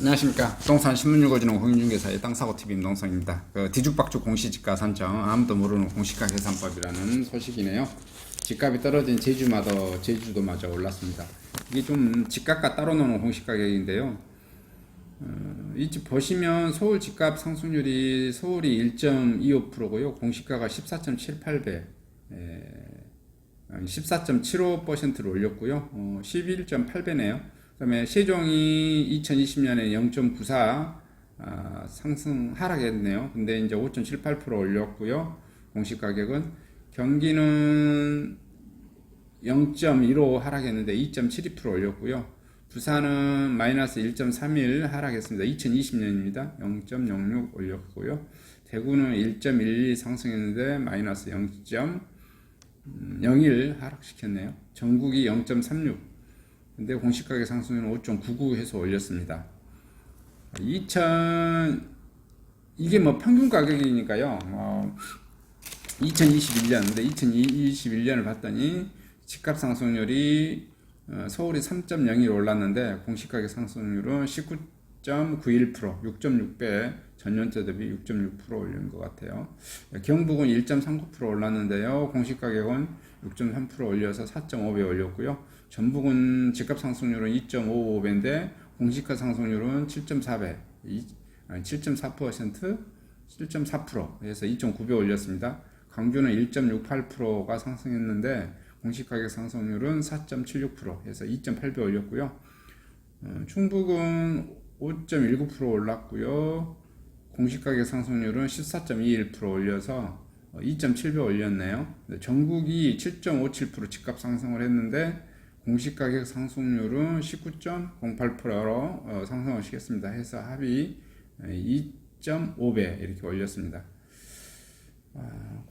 안녕하십니까. 부동산 신문 읽어주는 홍인중개사의 땅사고TV 임동성입니다. 뒤죽박죽 공시지가 산정, 아무도 모르는 공시가 계산법이라는 소식이네요. 집값이 떨어진 제주도마저 올랐습니다. 이게 좀 집값과 따로 노는 공시가격인데요. 이 집 보시면 서울 집값 상승률이 서울이 1.25%고요. 공시가가 14.78배, 14.75%를 올렸고요. 11.8배네요. 그 다음에 세종이 2020년에 0.94 하락했네요. 근데 이제 5.78% 올렸고요. 공시 가격은. 경기는 0.15 하락했는데 2.72% 올렸고요. 부산은 마이너스 1.31 하락했습니다. 2020년입니다. 0.06 올렸고요. 대구는 1.12 상승했는데 마이너스 0.01 하락시켰네요. 전국이 0.36. 근데 공시가격 상승률은 5.99 해서 올렸습니다. 이게 뭐 평균 가격이니까요. 2021년, 근데 2021년을 봤더니 집값 상승률이 서울이 3.01 올랐는데 공시가격 상승률은 19.91%, 6.6배, 전년도 대비 6.6% 올린 것 같아요. 경북은 1.39% 올랐는데요. 공시가격은 6.3% 올려서 4.5배 올렸고요. 전북은 집값 상승률은 2.55배인데 공시가 상승률은 7.4배, 7.4%, 7.4% 해서 2.9배 올렸습니다. 광주는 1.68%가 상승했는데 공시가격 상승률은 4.76% 해서 2.8배 올렸고요. 충북은 5.19% 올랐고요. 공시가격 상승률은 14.21% 올려서 2.7배 올렸네요. 전국이 7.57% 집값 상승을 했는데 공시가격 상승률은 19.08%로 상승을 시켰습니다. 해서 합이 2.5배 이렇게 올렸습니다.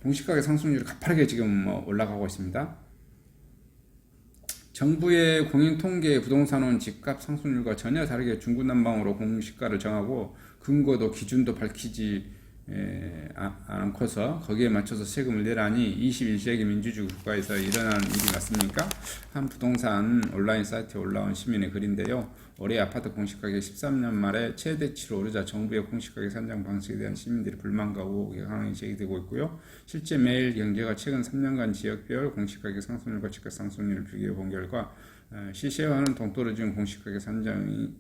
공시가격 상승률이 가파르게 지금 올라가고 있습니다. 정부의 공인통계 부동산원 집값 상승률과 전혀 다르게 중구난방으로 공시가를 정하고 근거도 기준도 밝히지 않고서 거기에 맞춰서 세금을 내라니 21세기 민주주의 국가에서 일어난 일이 맞습니까? 한 부동산 온라인 사이트에 올라온 시민의 글인데요. 올해 아파트 공시가격이 13년 말에 최대치로 오르자 정부의 공시가격 산정 방식에 대한 시민들의 불만과 의혹이 강하게 제기되고 있고요. 실제 매일경제가 최근 3년간 지역별 공시가격 상승률과 집값 상승률을 비교해 본 결과 시세와는 동떨어진 공시가격 산정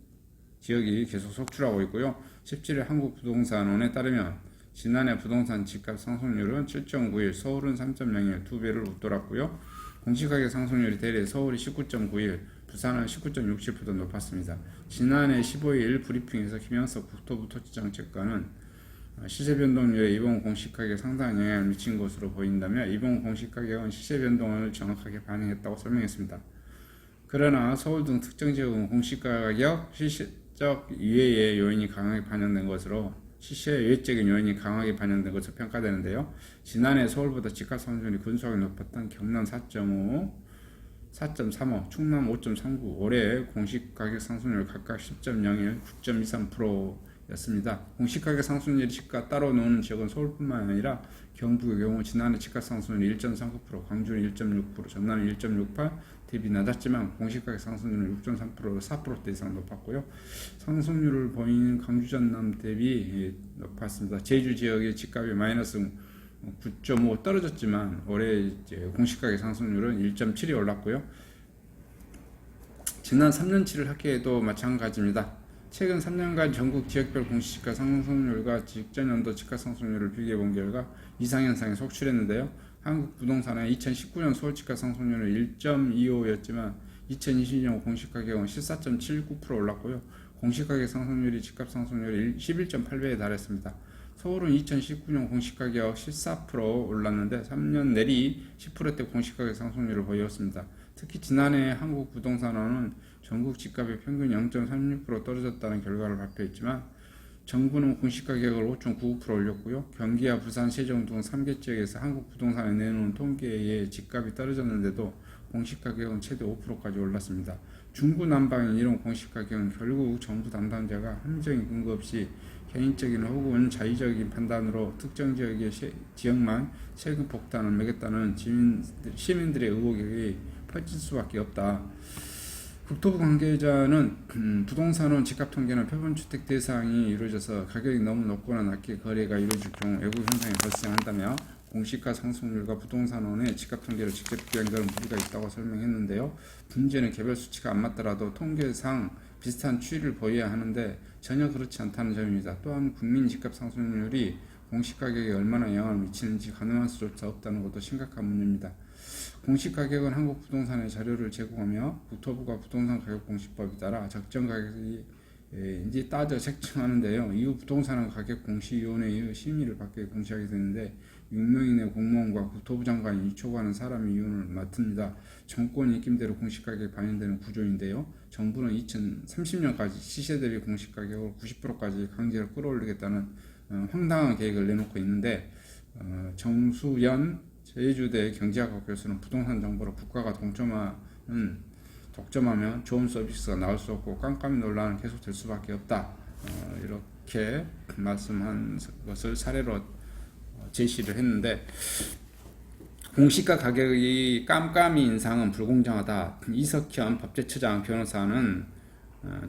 지역이 계속 속출하고 있고요. 17일 한국부동산원에 따르면 지난해 부동산 집값 상승률은 7.91, 서울은 3.01, 2배를 웃돌았고요. 공시가격 상승률이 대래 서울이 19.91, 부산은 19.67% 높았습니다. 지난해 15일 브리핑에서 김영석 국토부 토지정책관은 시세 변동률에 이번 공시가격에 상당한 영향을 미친 것으로 보인다며 이번 공시가격은 시세 변동을 정확하게 반영했다고 설명했습니다. 그러나 서울 등 특정 지역은 공시가격 시세적 이외의 요인이 강하게 반영된 것으로 시세 외적인 요인이 강하게 반영된 것으로 평가되는데요. 지난해 서울보다 집값 상승률이 근소하게 높았던 경남 4.5, 4.35, 충남 5.39, 올해 공시가격 상승률 각각 10.01, 9.23%였습니다. 공시가격 상승률이 집값 따로 노는 지역은 서울뿐만 아니라 경북의 경우 지난해 집값 상승률이 1.39%, 광주는 1.6%, 전남은 1.68% 대비 낮았지만 공시가격 상승률은 6.3%로 4%대 이상 높았고요. 상승률을 보이는 광주 전남 대비 높았습니다. 제주 지역의 집값이 마이너스 9.5 떨어졌지만 올해 이제 공시가격 상승률은 1.7이 올랐고요. 지난 3년치를 합계해도 마찬가지입니다. 최근 3년간 전국 지역별 공시지가 상승률과 직전 연도 집값 상승률을 비교해 본 결과 이상현상이 속출했는데요. 한국부동산은 2019년 서울 집값 상승률은 1.25였지만 2020년 공시가격은 14.79% 올랐고요. 공시가격 상승률이 집값 상승률이 11.8배에 달했습니다. 서울은 2019년 공시가격 14% 올랐는데 3년 내리 10%대 공시가격 상승률을 보였습니다. 특히 지난해 한국부동산원은 전국 집값의 평균 0.36% 떨어졌다는 결과를 발표했지만 정부는 공시가격을 5.99% 올렸고요. 경기와 부산, 세종 등 3개 지역에서 한국부동산에 내놓은 통계에 집값이 떨어졌는데도 공시가격은 최대 5%까지 올랐습니다. 중구난방인 이런 공시가격은 결국 정부 담당자가 함정의 근거 없이 개인적인 혹은 자의적인 판단으로 특정 지역만 세금 폭탄을 매겼다는 시민들의 의혹이 퍼질 수밖에 없다. 국토부 관계자는 부동산원 집값 통계는 표본주택 대상이 이루어져서 가격이 너무 높거나 낮게 거래가 이루어질 경우 외국 현상이 발생한다며 공시가 상승률과 부동산원의 집값 통계를 직접 비교한 것은 무리가 있다고 설명했는데요. 문제는 개별 수치가 안 맞더라도 통계상 비슷한 추이를 보여야 하는데 전혀 그렇지 않다는 점입니다. 또한 국민 집값 상승률이 공시가격에 얼마나 영향을 미치는지 가늠할 수조차 없다는 것도 심각한 문제입니다. 공시가격은 한국부동산의 자료를 제공하며 국토부가 부동산 가격 공시법에 따라 적정 가격이 인지 따져 책정하는데요. 이후 부동산은 가격 공시위원회의 심의를 받게 공시하게 되는데 6명 이내 공무원과 국토부 장관이 위촉하는 사람이 위원을 맡습니다. 정권 입김대로 공시가격이 반영되는 구조인데요. 정부는 2030년까지 시세 대비 공시가격을 90%까지 강제로 끌어올리겠다는 황당한 계획을 내놓고 있는데 정수연 제주대 경제학과 교수는 부동산 정보를 국가가 독점하면 좋은 서비스가 나올 수 없고 깜깜이 논란은 계속될 수밖에 없다. 이렇게 말씀한 것을 사례로 제시를 했는데 공시가 가격이 깜깜이 인상은 불공정하다. 이석현 법제처장 변호사는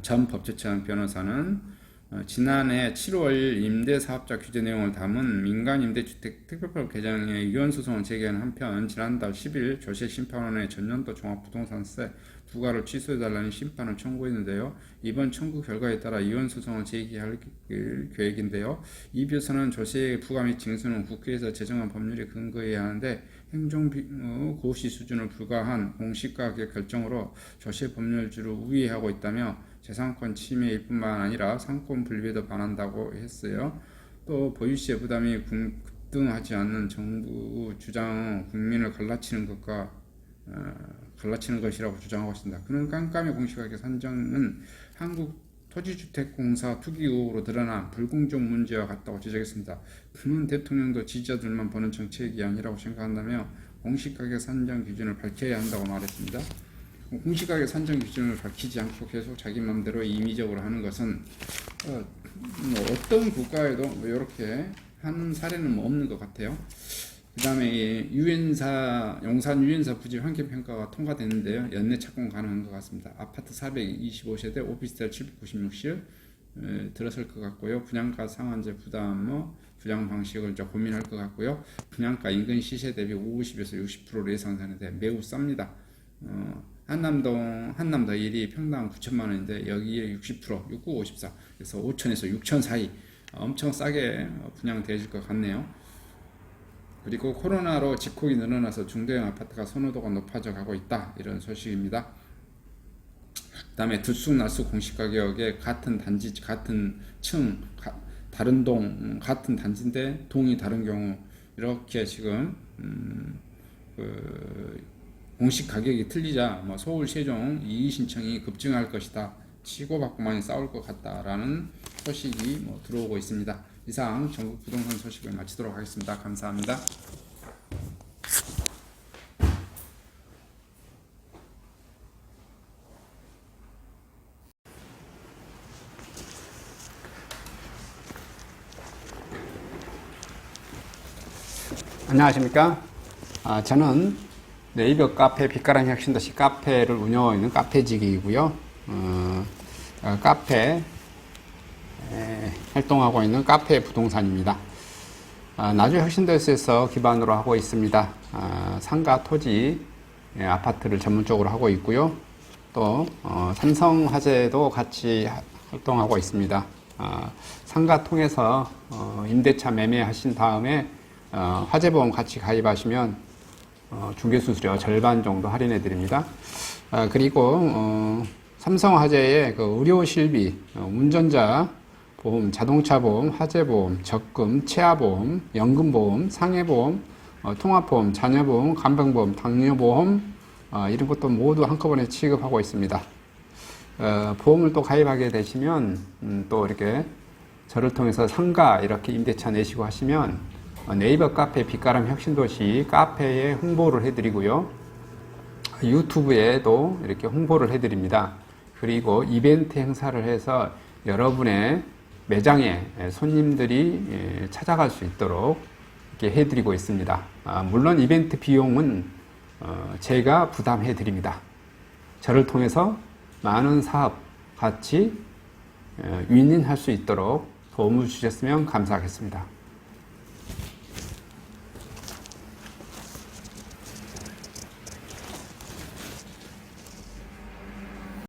전 법제처장 변호사는 지난해 7월 임대사업자 규제 내용을 담은 민간임대주택 특별법 개정에 위헌소송을 제기한 한편 지난달 10일 조세심판원에 전년도 종합부동산세 부과를 취소해달라는 심판을 청구했는데요. 이번 청구 결과에 따라 위헌소송을 제기할 계획인데요. 이 변호사는 조세 부과 및 징수는 국회에서 제정한 법률에 근거해야 하는데 행정고시 수준을 불과한 공시가격 결정으로 조세 법률주를 우회하고 있다며 재산권 침해일 뿐만 아니라 상권 분립에도 반한다고 했어요. 또 보유세 부담이 급등하지 않는 정부 주장 국민을 갈라치는 것이라고 주장하고 있습니다. 그는 깜깜이 공시가격 산정은 한국토지주택공사 투기 의혹으로 드러난 불공정 문제와 같다고 지적했습니다. 그는 대통령도 지지자들만 보는 정책이 아니라고 생각한다며 공시가격 산정 기준을 밝혀야 한다고 말했습니다. 공시가격 산정 기준을 밝히지 않고 계속 자기 마음대로 임의적으로 하는 것은 어떤 국가에도 이렇게 하는 사례는 없는 것 같아요. 그 다음에 용산 유엔사 부지 환경평가가 통과됐는데요. 연내 착공 가능한 것 같습니다. 아파트 425세대, 오피스텔 796실 들어설 것 같고요. 분양가 상한제 부담 분양 방식을 이제 고민할 것 같고요. 분양가 인근 시세 대비 50에서 60%로 예상되는데 매우 쌉니다. 한남더 1이 평당 9천만 원인데 여기에 60%, 6954, 그래서 5천에서 6천 사이 엄청 싸게 분양되어질 것 같네요. 그리고 코로나로 집콕이 늘어나서 중대형 아파트가 선호도가 높아져 가고 있다. 이런 소식입니다. 그 다음에 들쑥날쑥 공시가격에 같은 단지, 같은 층, 다른 동, 같은 단지인데 동이 다른 경우 이렇게 지금 공시 가격이 틀리자 서울, 세종 이의 신청이 급증할 것이다. 치고받고 많이 싸울 것 같다라는 소식이 들어오고 있습니다. 이상 전국 부동산 소식을 마치도록 하겠습니다. 감사합니다. 안녕하십니까? 저는 네이버 카페 빛가람 혁신도시 카페를 운영하고 있는 카페직이고요. 카페 활동하고 있는 카페 부동산입니다. 나주 혁신도시에서 기반으로 하고 있습니다. 상가 토지 아파트를 전문적으로 하고 있고요. 또 삼성화재도 같이 활동하고 있습니다. 상가 통해서 임대차 매매하신 다음에 화재보험 같이 가입하시면 중개수수료 절반 정도 할인해 드립니다. 그리고 삼성화재의 그 의료실비, 운전자 보험, 자동차 보험, 화재보험, 적금, 치아보험, 연금보험, 상해보험, 통합보험, 자녀보험, 간병보험, 당뇨보험 이런 것도 모두 한꺼번에 취급하고 있습니다. 보험을 또 가입하게 되시면 또 이렇게 저를 통해서 상가 이렇게 임대차 내시고 하시면 네이버 카페 빛가람 혁신도시 카페에 홍보를 해드리고요. 유튜브에도 이렇게 홍보를 해드립니다. 그리고 이벤트 행사를 해서 여러분의 매장에 손님들이 찾아갈 수 있도록 이렇게 해드리고 있습니다. 물론 이벤트 비용은 제가 부담해 드립니다. 저를 통해서 많은 사업 같이 윈윈할 수 있도록 도움을 주셨으면 감사하겠습니다.